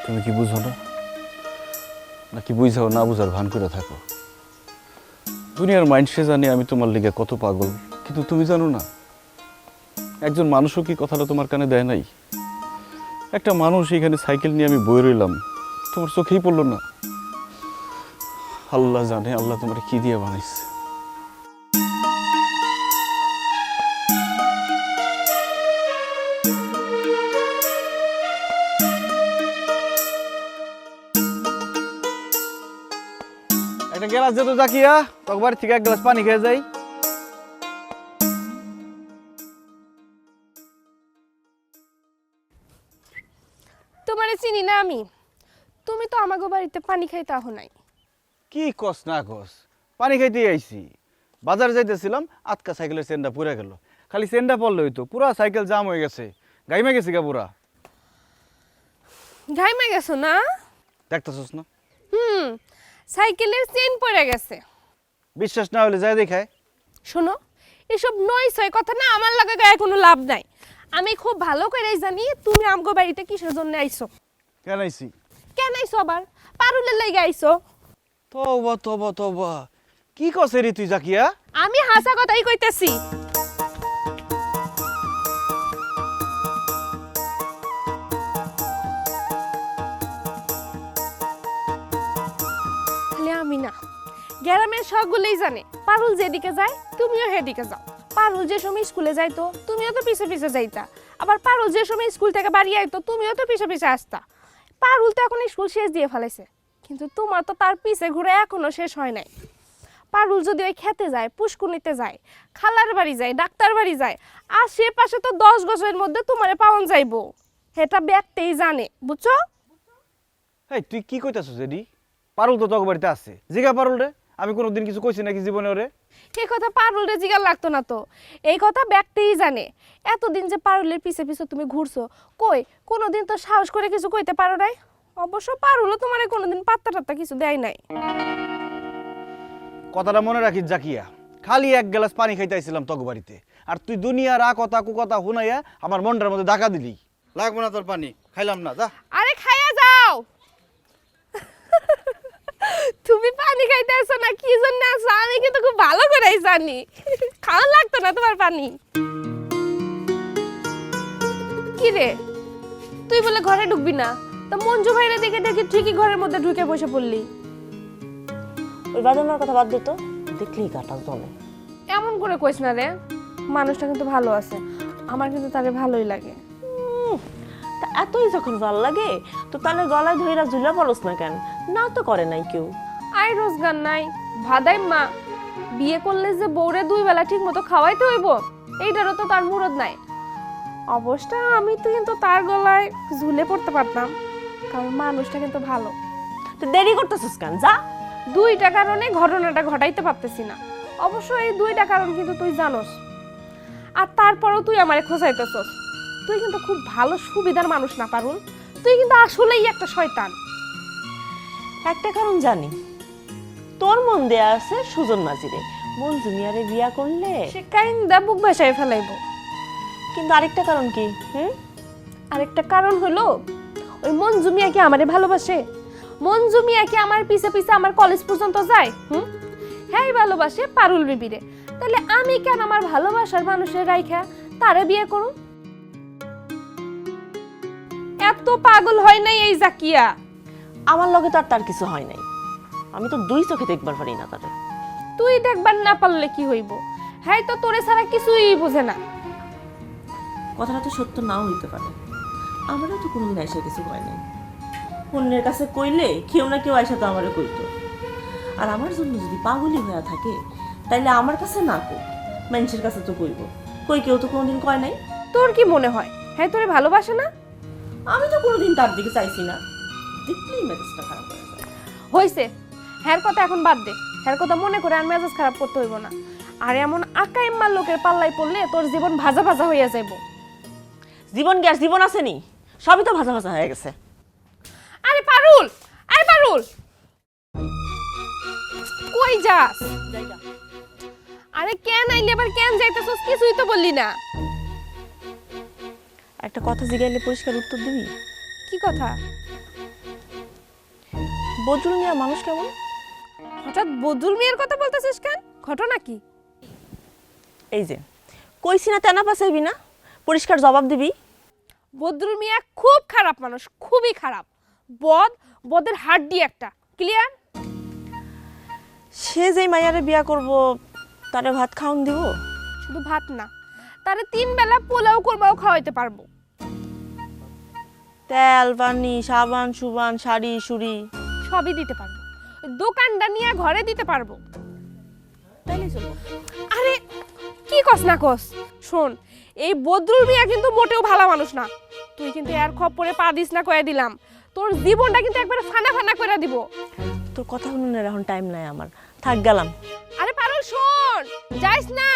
তুমি কি বুঝো না, নাকি বুঝাও না বুঝার ভান করে থাকো? দুনিয়ার মাইন্ডসে জানি আমি তোমার লিগে কত পাগল, কিন্তু তুমি জানো না একজন মানুষও কি কথাটা তোমার কানে দেয় নাই? একটা মানুষ এখানে সাইকেল নিয়ে আমি বয়ে রইলাম, তোমার চোখেই পড়লো না? আল্লাহ জানে আল্লাহ তোমার কি দিয়ে বানাইছে। একটা গ্লাস দে তো জাকিয়া, তোর বাড়ি থেকে এক গ্লাস পানি খেয়ে যাই। তোমারে চিনি না আমি, তুমি তো আমাগো বাড়িতে পানি খাইতে আহো নাই। কি কস না কস, পানি খাইতে আইছি। বাজারে যাইতেছিলাম, আটকা সাইকেলের চেনটা পুড়ে গেল। খালি চেনটা পড়লে হইতো, পুরা সাইকেল জাম হয়ে গেছে, গাইমে গেছি গা পুরা। ঘাইমা গেছো না? দেখতেছস না? সাইকেলের চেন পড়ে গেছে। বিশ্বাস না হলে যাই দেখায়। শোনো, এসব নয় কথা না আমার লাগে গায়ে কোনো লাভ নাই। আমি খুব ভালো করে জানি তুমি আমগো বাড়িতে কিসের জন্য আইছো। কেন আইছি? কেন আইছো আবার? পারুলের লাইগা আইছো? তবা তবা তবা, কি কসে রে তুই জাকিয়া? আমি হাসা কথাই কইতেছি। খালি আমি না, গ্রামের সবগুলোই জানে পারুল যেদিকে যায় তুমিও সেদিকে যাও। পারুল যে সময় স্কুলে যাইতো তুমিও তো পিছে পিছে যাইতা, আবার পারুল যে সময় স্কুল থেকে বাড়ি আইতো তুমিও তো পিছে পিছে আসতা। পারুল তো এখন স্কুল শেষ দিয়ে ফেলাইছে, কিন্তু তোমার তো তার পিছে ঘুরে এখনো শেষ হয় নাই। পারুল যদি ওই খেতে যায়, পুষ্কুনিতে যায়, খালার বাড়ি যায়, ডাক্তার বাড়ি যায়, আশেপাশে তো 10 গজের মধ্যে তোমারে পাওন যাইবো। এটা ব্যক্তিই জানে, বুঝছো? এই তুই কি কইতাছস এডি? পারুল তো তোর বাড়িতে আছে, জিগা পারুল রে। আমি কোনোদিন কিছু কইছি নাকি জীবনে ওরে? এই কথা পারুলের জিগার লাগতো না তো, এই কথা ব্যক্তিই জানে। এতদিন যে পারুলের পিছে পিছে তুমি ঘুরছো, কই কোনোদিন তো সাহস করে কিছু কইতে পারো নাই। অবশ্য পারুলও তোমার কোনোদিন পাত্তা টাত্তা কিছু দেয় নাই। কথাটা মনে রাখিস জাকিয়া, খালি এক গ্লাস পানি খাইতে আইছিলাম তোর বাড়িতে, আর তুই দুনিয়ার কথা কুকথা হুনাইয়া আমার মনটার মধ্যে ধাক্কা দিলি। লাগবে না তোর পানি, খাইলাম না, যা। আরে খাইয়া যাও। তুমি পানি খাইতে আসো না, কি জন্য আসো আমি কিন্তু খুব ভালো করেই জানি। খাওয়া লাগতো না তোমার পানি। কি রে, তুই বলে ঘরে ঢুকবি না, তা মঞ্জু ভাইরে দেখে দেখি ঠিকই ঘরের মধ্যে ঢুকে বসে পড়লি। ওই বাদামার কথা বাদ দিত, দেখলেই গাটা জমে। এমন করে কইস না রে, মানুষটা কিন্তু ভালো আছে, আমার কিন্তু তারে ভালোই লাগে। তা এতই যখন ভাল লাগে তো তাহলে গলায় ধইরা ঝুলা পড়স না কেন? না তো করে নাই কেউ। আই রোজগার নাই, ভাদাই মা বিয়ে করলে যে বউরে 2 বেলা ঠিক মতো খাওয়াইতে হইব, এইটারও তো তার মুরদ নাই। অবশ্য আমি তো কিন্তু তার গলায় ঝুলে পড়তে পারতাম, কারণ মানুষটা কিন্তু ভালো। তো দেরি করতেছিস কেন? যা। 2টা কারণে ঘটনাটা ঘটাইতে পারতেছি না। অবশ্য এই 2টা কারণ কিন্তু তুই জানোস, আর তারপরেও তুই আমারে খোঁচাইতেছস। তুই কিন্তু খুব ভালো সুবিধার মানুষ না পারুল, তুই কিন্তু আসলেই একটা শয়তান। একটা কারণ জানি, তোর মন দেয়া আছে সুজন মাঝিরে, মঞ্জু মিয়ারে বিয়া করলে। সে কাইন্দা বুক ভাসায় ফেলাইবো। কিন্তু আরেকটা কারণ কি? আরেকটা কারণ হলো, ওই মঞ্জু মিয়া কি আমারে ভালোবাসে? মঞ্জু মিয়া কি আমার পিছে পিছে আমার কলেজ পর্যন্ত যায়? হ্যাঁ ভালোবাসে পারুল বিবিরে, তাহলে আমি কেন আমার ভালোবাসার মানুষের রাইখা তারে বিয়ে করুম? এত পাগল হয় নাই এই জাকিয়া। আমার লগে তো আর তার কিছু হয় নাই, আমি তো 2 চোখে দেখবার পারি না তারে। তুই দেখবার না পারলে কি হইব? হ্যাঁ তো তোরে ছাড়া কিছুই বোঝে না। কথাটা তো সত্য নাও হইতে পারে, আমারও তো কোনোদিন আইসা কিছু হয় নাই। অন্যের কাছে কইলে কেউ না কেউ আইসা তো আমারে কইতো। আর আমার জন্য যদি পাগলি হয়ে থাকে তাইলে আমার কাছে না কই, মানুষের কাছে তো কইব। কই কেউ তো কোনোদিন কয় নাই। তোর কি মনে হয় হ্যাঁ তোরে ভালোবাসে না? আমি তো কোনোদিন তার দিকে চাইছি না, দেখলেই মেজাজটা খারাপ হয়ে যায়। হইছে, হ্যার কথা এখন বাদ দে। হ্যার কথা মনে করে আর মেজাজ খারাপ করতে হইব না। আর এমন আকাইম্মার লোকের পাল্লাই পড়লে তোর জীবন ভাজা ভাজা হইয়া যাইব। জীবন কি আর জীবন আসেনি? সবই তো ভাজা ভাজা হয়ে গেছে। আরে পারুল, আরে পারুল, কই যাস? আরে কেন আইলি আবার কেন যাইতেছস? কিছুই তো বললি না। একটা কথা জিগাইলে পরিষ্কার উত্তর দিবি? কি কথা? বজরুল মিয়া মানুষ কেমন? হঠাৎ বদরুল মিয়ার কথা বলতেছিস কেন? ঘটনা কি? এই যে কইছি না তেনা পাসাইবি না, পরিষ্কার জবাব দিবি। বদরুল মিয়া খুব খারাপ মানুষ, খুবই খারাপ। বদের হাড্ডি একটা। ক্লিয়ার? সে যেই মাইয়ারে বিয়া করব তারে ভাত খাওন দিব? শুধু ভাত না, তারে 3 বেলা পোলাও করবাও খাওয়াইতে পারবো। তেল পানি সাবান সুবান শাড়ি সুড়ি সবই দিতে পারবো। ওই দোকানটা নিয়ে ঘরে দিতে পারবো। তাইলে চলো। আরে কি কস না কস, শোন, এই বদরুল মিয়া কিন্তু মোটেও ভালো মানুষ না। তুই কিন্তু এর খপ্পরে পা দিস না, কয়ে দিলাম। তোর জীবনটা কিন্তু একবারে ফানা ফানা করে দিব। তোর কথা শুনুনের এখন টাইম নাই আমার, থাক গেলাম। আরে পারুল শোন, যাইস না।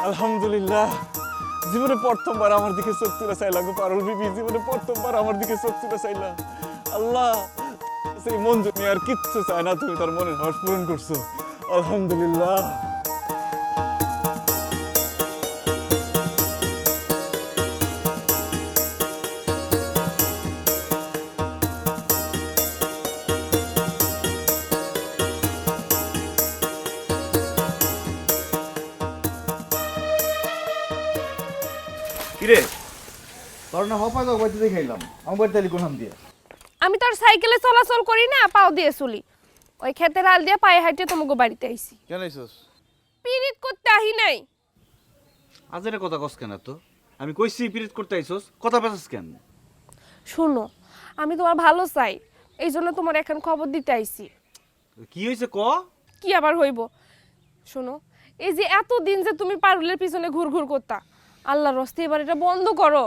আলহামদুলিল্লাহ, জীবনে প্রথমবার আমার দিকে চোখ তুলে চাইলা গো পারুল বিবি, জীবনে প্রথমবার আমার দিকে চোখ তুলে চাইলা। আল্লাহ, সেই মঞ্জু নিয়ে আর কিচ্ছু চায় না, তুমি তার মনের হর্ষ পূরণ করছো। আলহামদুলিল্লাহ। কিরে তোর না হপা গো বাড়িতে দেখাইলাম, আমার বাড়িতে আলি কোন দিয়ে? আমি তোর সাইকেলে চলাচল করি না, পাও দিয়ে চলি। ওই ক্ষেতের হাল দিয়ে পায়ে হাঁটে তোমাকে বাড়িতে আইছি। কেন আইছস? পিরিত করতে আহি নাই। আজের কথা কস কেন? তো আমি কইছি পিরিত করতে আইছস, কথা পেছাস কেন? শোনো, আমি তোমার ভালো চাই, এই জন্য তোমার এখন খবর দিতে আইছি। কি হয়েছে ক? কি আবার হইব? শোনো, এই যে এতদিন যে তুমি পারুলের পিছনে ঘুরঘুর করতা, আল্লাহর রস্তে এবার এটা বন্ধ করো।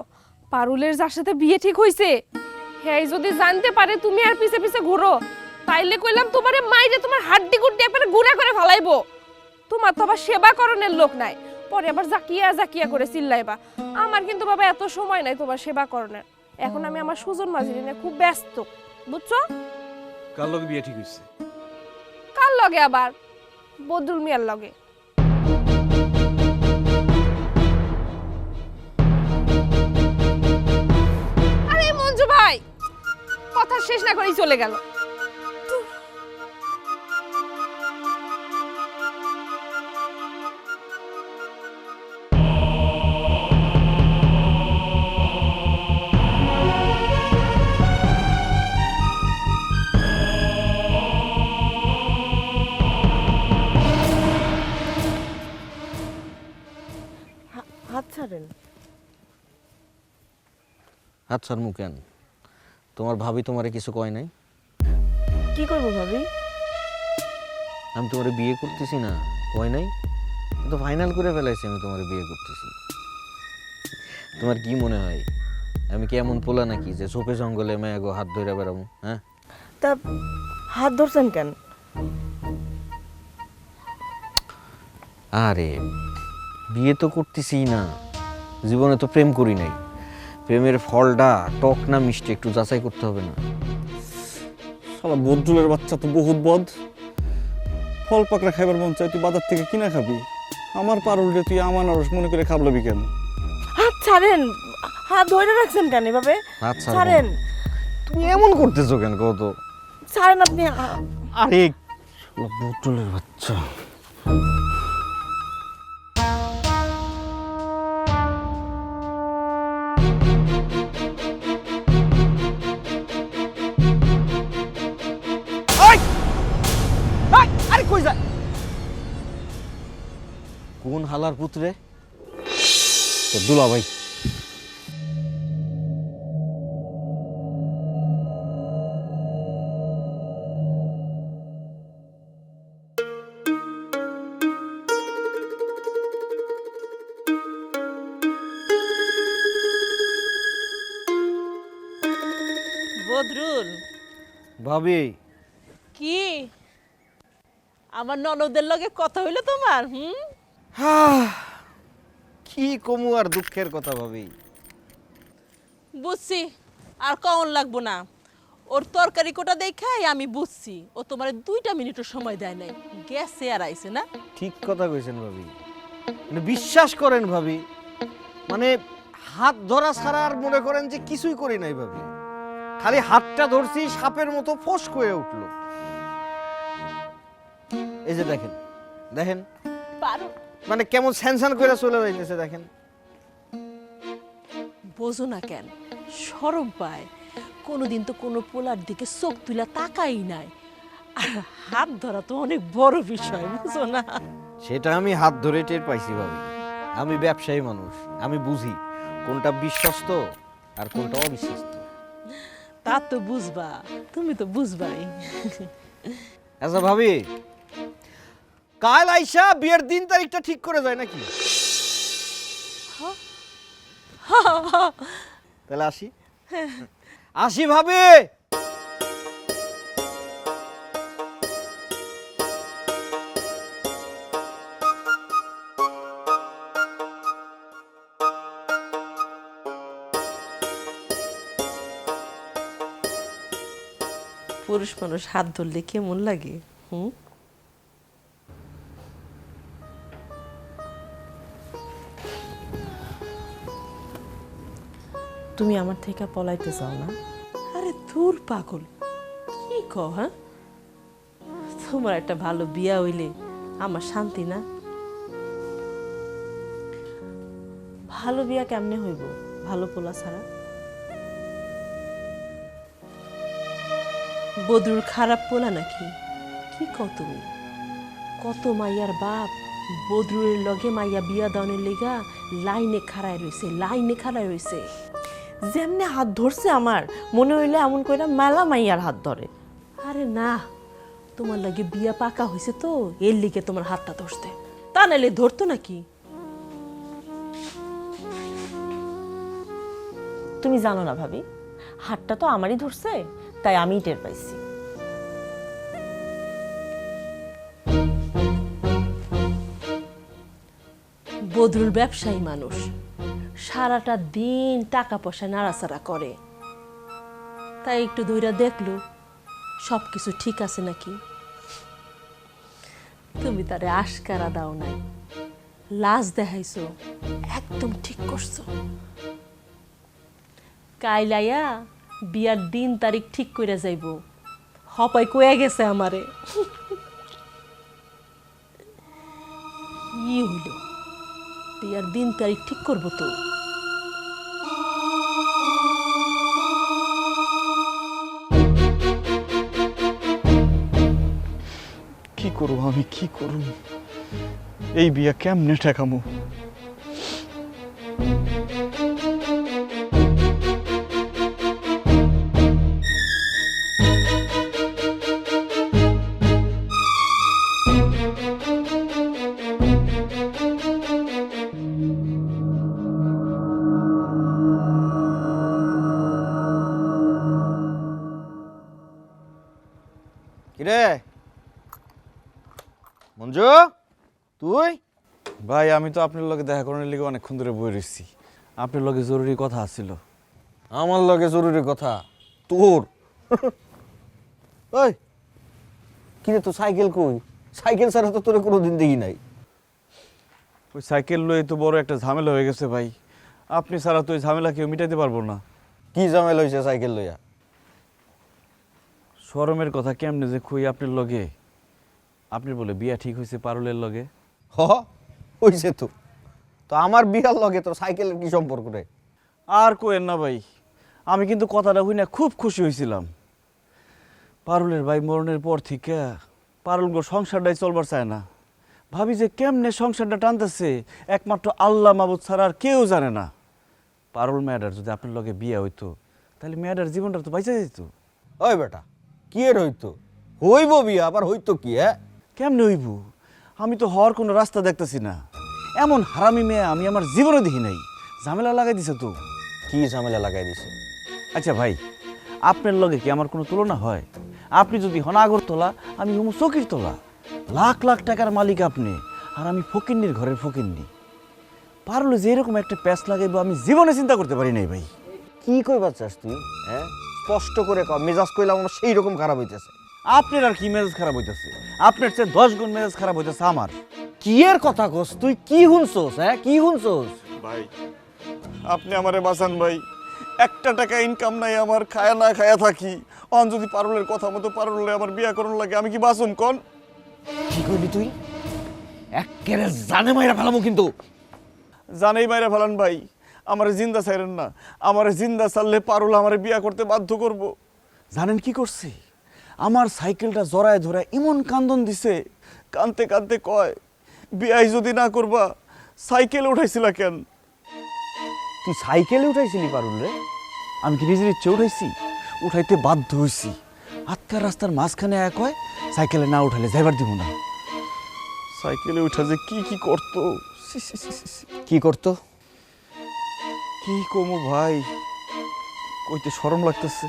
পারুলের যার সাথে বিয়ে ঠিক হইছে, হ্যাঁ যদি জানতে পারে তুমি আর পিছে পিছে ঘুরো, তাইলে কইলাম তোমারে মাইরে তোমার হাড্ডি গুড্ডি একবারে গুঁড়া করে ফেলাইবো। তোমার তো আবার সেবা করণের লোক নাই, পরে আবার জাকিয়া জাকিয়া করে চিল্লাইবা। আমার কিন্তু বাবা এত সময় নাই তোমার সেবা করণের। এখন আমি আমার সুজন মাঝিরে নিয়ে খুব ব্যস্ত, বুঝছো? কার লগে বিয়ে ঠিক হইছে? কার লগে আবার? বদরুল মিয়ার লগে। আরে মঞ্জু ভাই, কথা শেষ না করেই চলে গেল। হাত ছাড়েন। হাত ছাড়মু কেন? তোমার ভাবি তোমারে কিছু কয় নাই? কি করবো ভাবি? আমি তোমারে বিয়ে করতেছি না কয় নাই? তো ফাইনাল করে ফেলাইছি আমি তোমারে বিয়ে করতেছি। তোমার কি মনে হয় আমি কি এমন পোলা নাকি যে ঝোপে জঙ্গলে মেয়াগো হাত ধরে বেড়াবো? হ্যাঁ, তা হাত ধরছেন কেন? আরে বিয়ে তো করতেছি না, জীবনে তো প্রেম করি নাই। প্রেমের ফলটা টক না মিষ্টি একটু যাচাই করতে হবে না? শালা বদরুলের বাচ্চা তো বহুত বদ। ফল পাকড়া খাইবার মন চাই, তুই বাজার থেকে কিনা খাবি। আমার পারুল রে তুই আমার নরস মনে করে খাবলাবি কেন? হাত ছাড়েন। হাত ধরে রাখছেন কেন এভাবে? হাত ছাড়বো না। ছাড়েন। তুমি এমন করতেছো কেন কত? ছাড়েন আপনি। আরে শালা বদরুলের বাচ্চা। আরে কই যায়? কোন হালার পুত্রে? তো দুলা ভাই। বদরুল, ভাবি কি আমার ননদের লগে কথা হইলো তোমার? কি কমু আর দুঃখের কথা ভাবি। বুঝছি, আর কখন লাগবো না। ওর তরকারি কোটা দেখাই আমি বুঝছি ও তোমার 2টা মিনিটও সময় দেয় নাই, গেছে আর আইছে না। ঠিক কথা কইছেন ভাবি, মানে বিশ্বাস করেন ভাবি, মানে হাত ধরা ছাড়া আর মনে করেন যে কিছুই করি নাই ভাবি। খালি হাতটা ধরছি, সাপের মতো ফোঁস করে উঠলো। এই যে দেখেন দেখেন, পারো মানে কেমন স্যানস্যান করে চলে যাইতেছে দেখেন। বোঝো না কেন, সরম পায়। কোনোদিন তো কোনো পোলার দিকে চোখ তুলা তাকাই নাই, আর হাত ধরা তো অনেক বড় বিষয়, বুঝো না? সেটা আমি হাত ধরে টের পাইছি ভাবি। আমি ব্যবসায়ী মানুষ, আমি বুঝি কোনটা বিশ্বস্ত আর কোনটা অবিশ্বস্ত। তা তো বুঝবা, তুমি তো বুঝবাই। আচ্ছা ভাবি, কাল আইসা বিয়ের দিন তারিখটা ঠিক করে যায় নাকি? তাহলে আসি আসি ভাবি। পুরুষ মানুষ হাত ধরলে কেমন লাগে? তুমি আমার থেকে পলাইতে চাও না? আরে দূর পাগল, কি কও? হ্যাঁ, তোমার একটা ভালো বিয়া হইলে আমার শান্তি না? ভালো বিয়া কেমনে হইব ভালো পোলা ছাড়া? বদরুর খারাপ পোলা নাকি? কি কও তুমি? কত মাইয়ার বাপ বদরুরের লগে মাইয়া বিয়া দানের লেগা লাইনে খাড়ায় রইছে। যেমনে হাত ধরছে আমার মনে হইলে এমন কইরা মেলা মাইয়ার হাত ধরে। আরে না, তোমার লাগে বিয়া পাকা হয়েছে তো এর লিগে তোমার হাতটা ধরছে, তা নাইলে ধরতো নাকি? তুমি জানো না ভাবি, হাতটা তো আমারই ধরছে, তাই আমি টের পাইছি। বদরুল ব্যবসায়ী মানুষ, সারাটা দিন টাকা পয়সা নাড়াচাড়া করে, তাই একটু ধইরা দেখলো সব কিছু ঠিক আছে নাকি। তুমি তারে আশকারা দাও নাই, লাজ দেখাইছো, একদম ঠিক করছো। কাইলাইয়া বিয়ার দিন তারিখ ঠিক করে যাইব, হপাই কয়ে গেছে আমারে। ই হইল, বিয়ার দিন তারিখ ঠিক করবো তো। কি করব আমি, কি করব? এই বিয়া কেমনে ঠেকামু? কিরে মঞ্জু, তুই? ভাই আমি তো আপনার লগে দেখা করার লিগে অনেকক্ষণ ধরে বই রইছি। আপনার লগে জরুরি কথা আছিল। আমার লগে জরুরি কথা তোর? ওই কিরে, তো সাইকেল কই? সাইকেল ছাড়া তো তোরে কোনোদিন দেখি নাই। ওই সাইকেল লয়ে তো বড় একটা ঝামেলা হয়ে গেছে ভাই। আপনি ছাড়া তো ওই ঝামেলা কেউ মিটাইতে পারবো না। কি ঝামেলা হয়েছে সাইকেল লইয়া? শরমের কথা কেমনে যে কই আপনার লগে। আপনি বলে বিয়া ঠিক হয়েছে পারুলের লগে। হ হইছে তো। তো আমার বিয়ার লগে তোর সাইকেলের কি সম্পর্ক রে? আর কোয়েন না ভাই, আমি কিন্তু কথাটা হই না খুব খুশি হয়েছিলাম। পারুলের ভাই মরণের পর থেকে পারুল গো সংসারটাই চলবার চায় না। ভাবি যে কেমনে সংসারটা টানতেছে একমাত্র আল্লাহ মাবুদ ছাড়া আর কেউ জানে না। পারুল মেয়েটার যদি আপনার লগে বিয়া হইতো তাহলে মেয়েটার জীবনটা তো বাইচা যেত। ওই বেটা, কি এর হইতো? হইব বিয়া, আবার হইতো কি? হ্যাঁ কেমনে হইব? আমি তো হওয়ার কোনো রাস্তা দেখতেছি না। এমন হারামি মেয়ে আমি আমার জীবনে দেখি নাই। ঝামেলা লাগাই দিছে তো। কি ঝামেলা লাগাই দিছে? আচ্ছা ভাই, আপনার লগে কি আমার কোনো তুলনা হয়? আপনি যদি হন আগরতলা, আমি হম চকির তোলা। লাখ লাখ টাকার মালিক আপনি, আর আমি ফকিন্নির ঘরের ফকিন্নি। পারলে যে এরকম একটা প্যাচ লাগাইবো আমি জীবনে চিন্তা করতে পারি নাই ভাই। কি কইবার চাস তুই? হ্যাঁ, স্পষ্ট করে কও। মেজাজ কইলাম আমার সেই রকম খারাপ হইতেছে। আপনার আর কি মেজাজ খারাপ হইতেছে? আপনার চেয়ে 10 গুণ মেজাজ খারাপ হইতেছে আমার। কি এর কথা কস তুই? কি হুনছস? হ্যাঁ, কি হুনছস? ভাই আপনি আমারে বাঁচান ভাই, একটা টাকা ইনকাম নাই আমার, খায়া না খায়া থাকি। অন যদি পারুলের কথা মতো পারুলে আমার বিয়া করুন লাগে, আমি কি বাঁচুন কোন? কি কইলি তুই? এক্কেরে জানে মাইরা ফেলামু কিন্তু। জানেই মাইরা ফেলান ভাই, আমারে জিন্দা ছাইরেন না। আমারে জিন্দা ছাড়লে পারুল আমারে বিয়া করতে বাধ্য করব। জানেন কি করছে? আমার সাইকেলটা জড়ায় ধরে এমন কান্দন দিছে, কানতে কানতে কয়, বিয়াই যদি না করবা সাইকেলে উঠাইছিলা কেন? তুই সাইকেলে উঠাইছিলি পারুল রে? আমি কি নিজের ইচ্ছে উঠাইছি? উঠাইতে বাধ্য হইছি। আজকাল রাস্তার মাঝখানে এক হয়, সাইকেলে না উঠালে যাইবার দিব না। সাইকেলে উঠা যে কি কি করতো, সি, সি, সি, সি, সি। কি করতো? কি কমু ভাই, কইতে শরম লাগতেছে।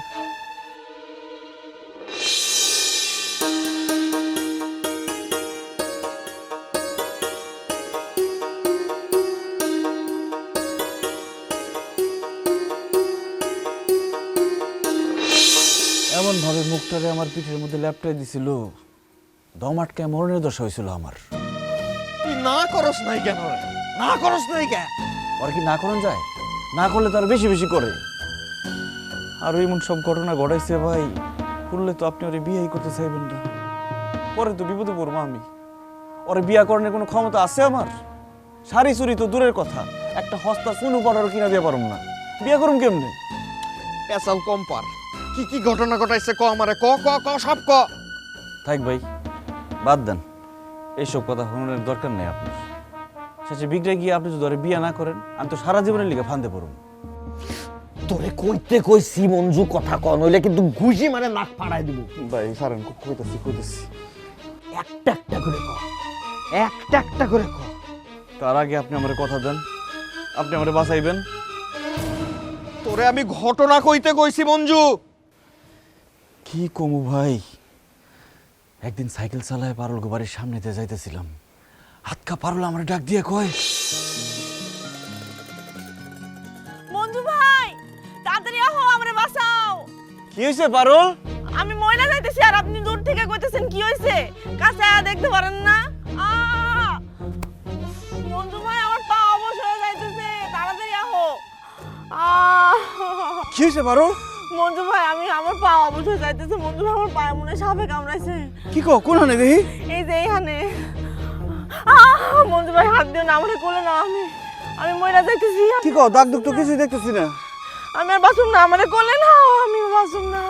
এমন ভাবে মুখটারে আমার পিঠের মধ্যে ল্যাপটাই দিছিল, দম আটকায় মরণের দশা হয়েছিল আমার। তুই না করস নাই কেন রে? না করস নাই কেন? আর কি না করেন যায়? না করলে তো আর বেশি বেশি করে। আর এমন সব ঘটনা ঘটাইছে ভাই, শুনলে তো আপনি ওরে বিয়েই করতে চাইবেন না। পরে তো বিপদে পড়বো আমি। ওরে বিয়া করানোর কোনো ক্ষমতা আছে আমার? শাড়ি চুরি তো দূরের কথা, একটা হস্তা চুনু পড়ারও কিনা দিয়ে পারুম না। বিয়া করুম কেমনে? পেছাল কম পার। কি কি ঘটনা ঘটাইছে ক আমারে, ক ক ক সব ক। থাক ভাই, বাদ দেন, এইসব কথা শুনানোর দরকার নেই আপনার। শেষে বিগড়ে গিয়ে আপনি যদি ওরে বিয়া না করেন, আমি তো সারা জীবনের লিগে ফান্দে পড়ুম। তোরে কইতে কইছি মঞ্জু কথা ক, নইলে কিন্তু ঘুষি মারে নাক ফাড়াই দিব। ভাই সারেন, কইতাছি। একটা একটা করে ক, একটা একটা করে ক। তার আগে আপনি আমার কথা দেন, আপনি আমারে বাঁচাইবেন। তোরে আমি ঘটনা কইতে কইছি মঞ্জু। কি কমু ভাই, একদিন সাইকেল চালায় পারুল বাড়ির সামনে দিয়ে যাইতেছিলাম, হাতকা পারুল আমার ডাক দিয়ে কয়, মঞ্জু ভাই তাড়াতাড়ি আহো, আমারে বাঁচাও। কি হয়েছে পারুল? আমি ময়না যাইতেছি আর আপনি দূর থেকে কইতেছেন কি হইছে? কাছে আয়া দেখতে পারেন না? মঞ্জু ভাই আমার পা অবশ হয়ে যাইতেছে, তাড়াতাড়ি আহো। কি হয়েছে পারুল? মঞ্জু ভাই আমার পা অবশ হয়ে যাইতেছে। মঞ্জু ভাই আমার পায়ে মনে হয় সাপে কামড়াইছে। কি কো, কোন হানে দেখি? এই যে এইখানে। মঞ্জু ভাই হাত দিও না, আমারে কোলে না, আমি ময়রা যাইতেছি। কি কো, দাগ দুগ তো কিছুই দেখতেছি না। আমি আর বাসুম না, আমারে কোলে না, আমি বাসুম না।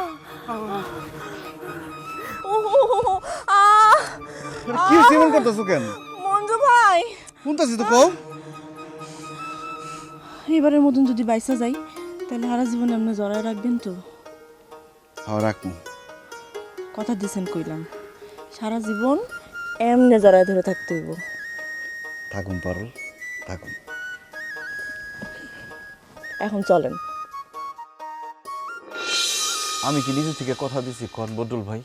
কি সিমন করতেছো কেন? মঞ্জু ভাই শুনতাছি তো, কও। এবারের মতন যদি বাইসা যাই তাহলে সারা জীবন আপনি জড়ায় রাখবেন তো? হ্যাঁ রাখবো। কথা দিছেন কইলাম, সারা জীবন এমনে জড়ায় ধরে থাকতে হইব। থাকুন পারুল, থাকুন। এখন চলেন। আমি কি নিজে থেকে কথা দিছি কন বদুল ভাই?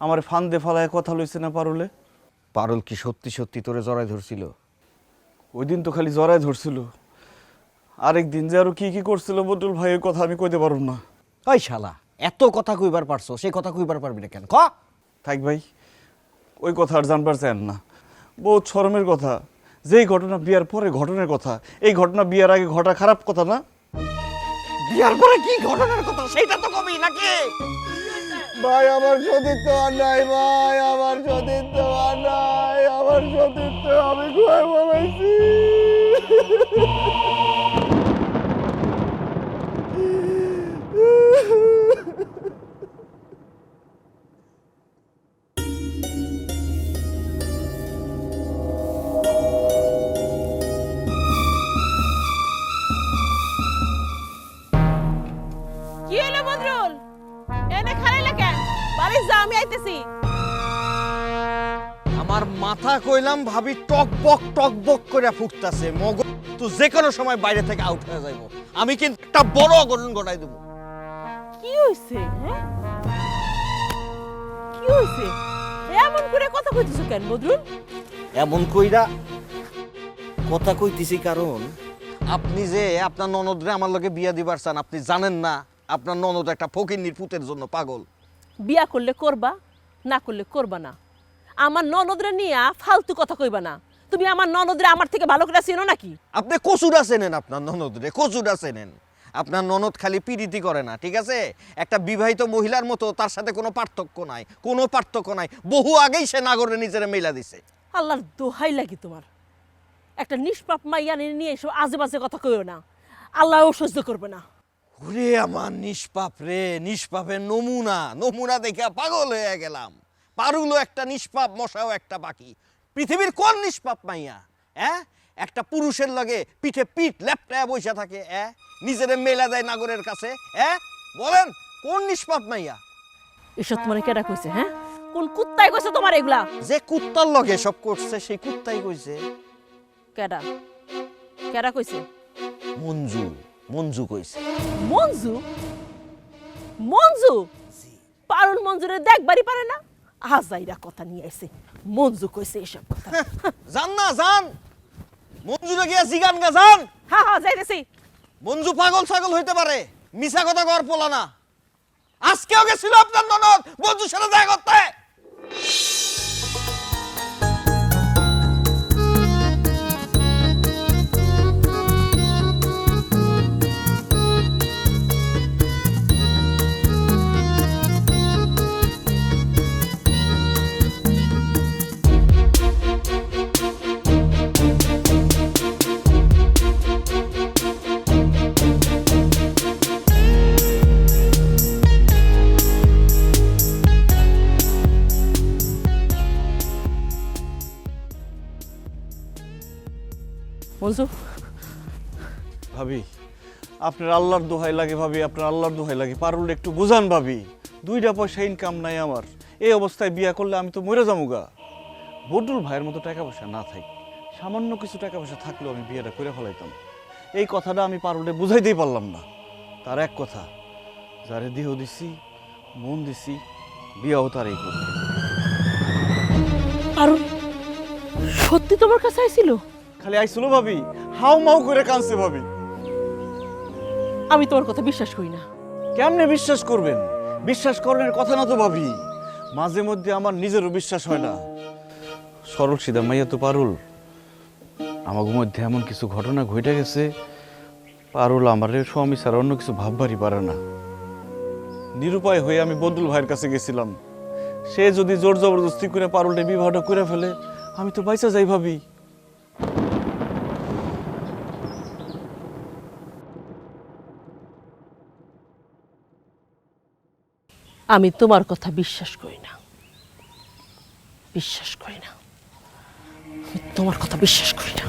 আমার ফান্দে ফালায় কথা লইছে না পারুলে? পারুল কি সত্যি সত্যি তোরে জড়াই ধরছিল? ওই দিন তো খালি জড়ায় ধরছিল, আরেক দিন যে আরো কি কি করছিল বদুল ভাই, ওই কথা আমি কইতে পারব না। ওই শালা, এত কথা কইবার পারছো, সেই কথা কইবার পারবি না কেন? ক। থাক ভাই, ওই কথা আর জানবার চান না। বহুত শরমের কথা, যেই ঘটনা বিয়ার পরে ঘটনার কথা, এই ঘটনা বিয়ার আগে ঘটা খারাপ কথা না? বিয়ার পরে কি ঘটনার কথা সেইটা তো কবি নাকি? ভাই আমার সতীর্থ আর নাই, ভাই আমার সতীর্থ আর নাই, আমার সতীর্থ আমি খুঁয়ে বলাইছি। কি হলো বদরুল? এনে খারাইলা কেন? বাড়ি যা, আমি আইতেছি। আমার মাথা কইলাম ভাবি টক বক করে ফুটতাছে, মগজ তো যে কোনো সময় বাইরে থেকে আউট হয়ে যাইব। আমি কিন্তু একটা বড় অঘটন ঘটাই দেব। কি হইছে? হ্যাঁ, কি হইছে? এমন করে কথা কইতেছো কেন বদরুল? এমন কইরা কথা কইতেছি কারণ আপনি যে আপনার ননদরে আমার লগে বিয়া দিবার চান, আপনি জানেন না আপনার ননদ একটা ফকিন্নির পুতের জন্য পাগল। বিয়া করলে করবা, না করলে করবা না। আমার ননদরে নিয়ে ফালতু কথা কইবা না। তুমি আমার ননদরে আমার থেকে ভালো করে চিনো নাকি? আপনি কচুরা চেনেন আপনার ননদরে, কচুরা চেনেন। আপনার ননদ খালি পিরিতি করে না, ঠিক আছে? একটা বিবাহিত মহিলার মতো তার সাথে কোনো পার্থক্য নাই, কোনো পার্থক্য নাই। বহু আগেই সে নাগরে নিজের মেলা দিছে। আল্লাহর দোহাই লাগি তোমার, একটা নিষ্পাপ মাইয়া নিয়ে এসব আজে বাজে কথা কইও না। আল্লাহও সহ্য করবে না। ওরে আমার নিষ্পাপ রে, নিষ্পাপের নমুনা, নমুনা দেখে পাগল হয়ে গেলাম। পারুলও একটা নিষ্পাপ, মশাও একটা বাকি। পৃথিবীর কোন নিষ্পাপ মাইয়া একটা পুরুষের লগে পিঠে পিঠ লেপটায় বসে থাকে, নিজের মেলা দেয় নাগরের কাছে? বলেন কোন নিষ্পাপ মাইয়া? এসব তোমার কেডা কইছে? হ্যাঁ, কোন কুত্তাই কইছে তোমার এগুলা? যে কুত্তার লগে সব করছে সেই কুত্তাই কইছে। কেডা কেডা কইছে? মঞ্জু, মঞ্জু কইছে। মঞ্জু? মঞ্জু? পারুল মঞ্জুরে দেখবারই পারে না, আজাইরা কথা নিয়ে আইছে। মঞ্জু কইছে এসব কথা। জান না জান, মঞ্জুরে গিয়া জিগান গা জান। হ্যাঁ হ্যাঁ, যাইতেছি। মঞ্জু পাগল ছাগল হইতে পারে, মিছা কথা কর পোলা না। আজকেও গেছিল আপনার ননদ মঞ্জুর সাথে দেখা করতে। মঞ্জু, ভাবি আপনার আল্লাহর দোহাই লাগে ভাবি, আপনার আল্লাহর দোহাই লাগে, পারুল একটু বুঝান ভাবি। 2টা পয়সা ইনকাম নাই আমার, এই অবস্থায় বিয়া করলে আমি তো মরে যামুগা। বদরুল ভাইয়ের মতো টাকা পয়সা না থাক, সামান্য কিছু টাকা পয়সা থাকলেও আমি বিয়েটা করে ফেলাইতাম। এই কথাটা আমি পারুলে বুঝাইতেই পারলাম না। তার এক কথা, যারে দেহ দিছি মন দিছি, বিয়াও তারই করবে। পারুল সত্যি তোমার কাছে আইছিল? খালি আইসলো ভাবি, হাউ মাউ করে কাঁদছে ভাবি। আমি তোমার কথা বিশ্বাস করি না। কেমনে বিশ্বাস করবেন? বিশ্বাস করার কথা না তো ভাবি। মাঝে মধ্যে আমার নিজেরও বিশ্বাস হয় না। সরল সিধা মাইয়া তো পারুল। আমার মধ্যে এমন কিছু ঘটনা ঘটে গেছে, পারুল আমার স্বামী ছাড়া অন্য কিছু ভাববারই পারে না। নিরুপায় হয়ে আমি বদরুল ভাইয়ের কাছে গেছিলাম। সে যদি জোর জবরদস্তি করে পারুলটা বিবাহটা করে ফেলে, আমি তো বাইচা যাই ভাবি। আমি তোমার কথা বিশ্বাস করি না, বিশ্বাস করি না। আমি তোমার কথা বিশ্বাস করি না।